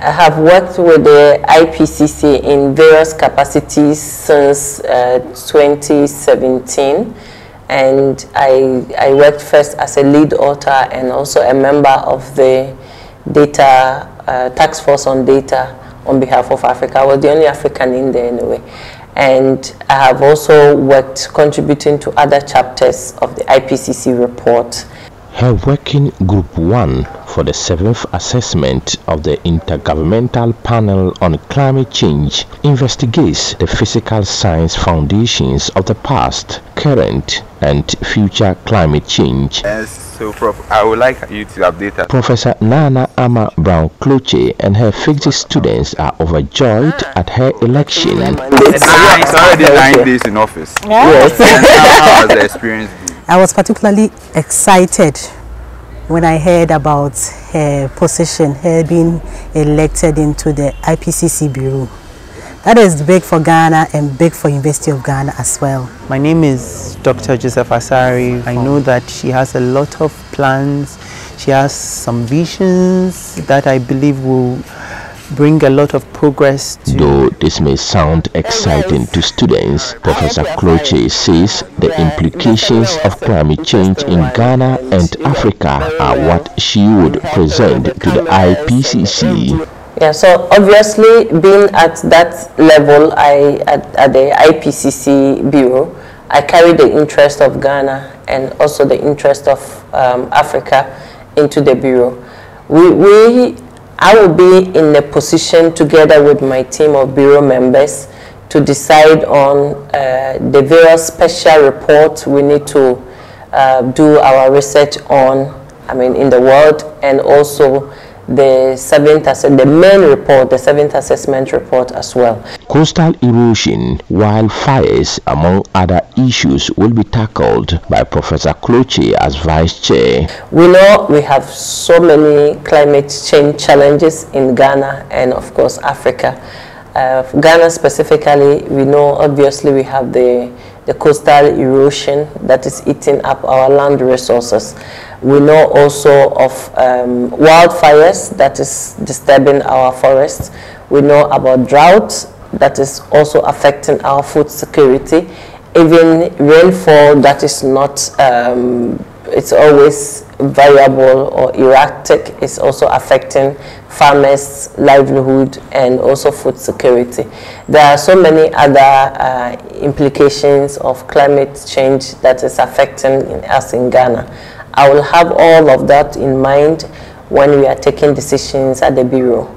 I have worked with the IPCC in various capacities since 2017, and I worked first as a lead author and also a member of the data task force on data on behalf of Africa. I was the only African in there anyway. And I have also worked contributing to other chapters of the IPCC report. Her working Group 1 for the 7th assessment of the Intergovernmental Panel on Climate Change investigates the physical science foundations of the past, current, and future climate change. Yes, so Prof, I would like you to update us. Professor Nana Ama Brown-Cloche and her physics students are overjoyed at her election. It's already 9 days in office. Yes. And how has the experience been? I was particularly excited when I heard about her position, her being elected into the IPCC Bureau. That is big for Ghana and big for University of Ghana as well. My name is Dr. Joseph Asari. I know that she has a lot of plans. She has some visions that I believe will bring a lot of progress to. Though this may sound exciting to students, Professor Cloche says the implications of climate change in Ghana and Africa are what she would present to the IPCC. Yeah, so obviously being at that level, at the IPCC Bureau, I carry the interest of Ghana and also the interest of Africa into the Bureau. I will be in a position together with my team of Bureau members to decide on the various special reports we need to do our research on, in the world, and also the main report, the 7th assessment report as well. Coastal erosion, wildfires, among other issues will be tackled by Professor Cloche as Vice Chair. We know we have so many climate change challenges in Ghana and of course Africa. Ghana specifically, we know obviously we have the coastal erosion that is eating up our land resources. We know also of wildfires that is disturbing our forests. We know about drought that is also affecting our food security. Even rainfall that is not, it's always variable or erratic, is also affecting farmers' livelihood and also food security. There are so many other implications of climate change that is affecting us in Ghana. I will have all of that in mind when we are taking decisions at the Bureau,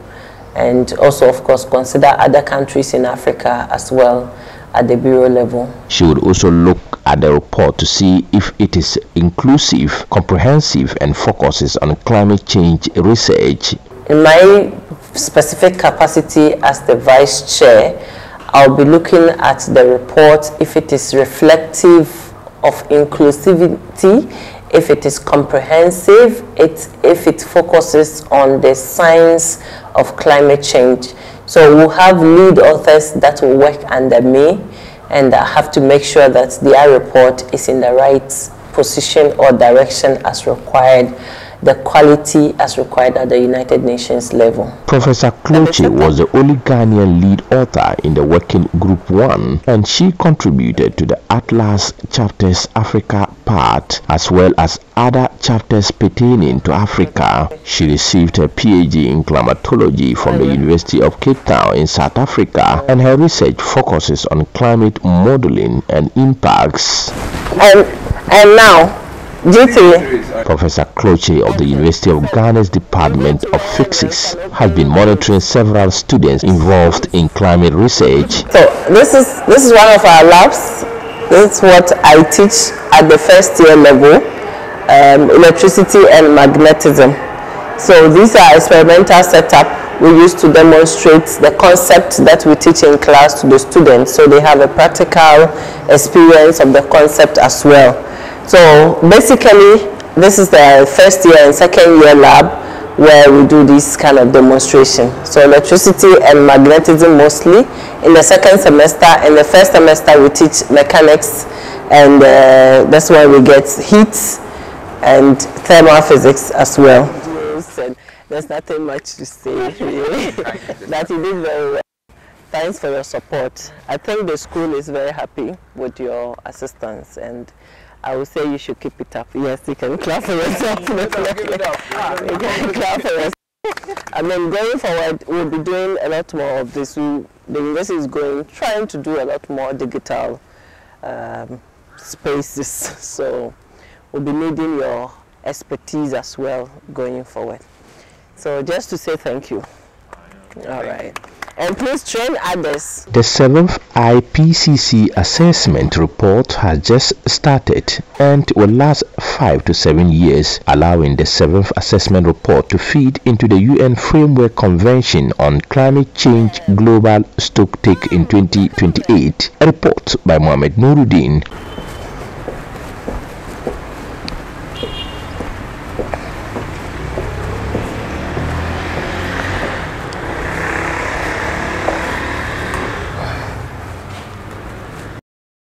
and also of course consider other countries in Africa as well at the Bureau level. She would also look at the report to see if it is inclusive, comprehensive, and focuses on climate change research. In my specific capacity as the Vice Chair, I'll be looking at the report if it is reflective of inclusivity, if it is comprehensive, if it focuses on the science of climate change. So we'll have lead authors that will work under me, and I have to make sure that their report is in the right position or direction as required, the quality as required at the United Nations level. Professor Cloche was the only Ghanaian lead author in the working Group 1, and she contributed to the Atlas Chapters Africa part as well as other chapters pertaining to Africa. She received her PhD in climatology from the University of Cape Town in South Africa, and her research focuses on climate modeling and impacts. And now, Professor Cloche of the University of Ghana's Department of Physics has been monitoring several students involved in climate research. So this is one of our labs. This is what I teach at the first year level, electricity and magnetism. So these are experimental setup we use to demonstrate the concept that we teach in class to the students, so they have a practical experience of the concept as well. So basically, this is the first year and second year lab where we do this kind of demonstration. So electricity and magnetism mostly. In the second semester, in the first semester we teach mechanics, and that's why we get heat and thermal physics as well. There's nothing much to say, really. That you did very well. Thanks for your support. I think the school is very happy with your assistance, and I would say you should keep it up. Yes, you can clap for yourself. You can clap for yourself. I mean, going forward, we'll be doing a lot more of this. The university is trying to do a lot more digital spaces. So we'll be needing your expertise as well going forward. So just to say thank you. All right. And please train others. The 7th IPCC assessment report has just started and will last 5 to 7 years, allowing the 7th assessment report to feed into the UN Framework Convention on Climate Change Global Stocktake in 2028. A report by Mohammed Nurudeen.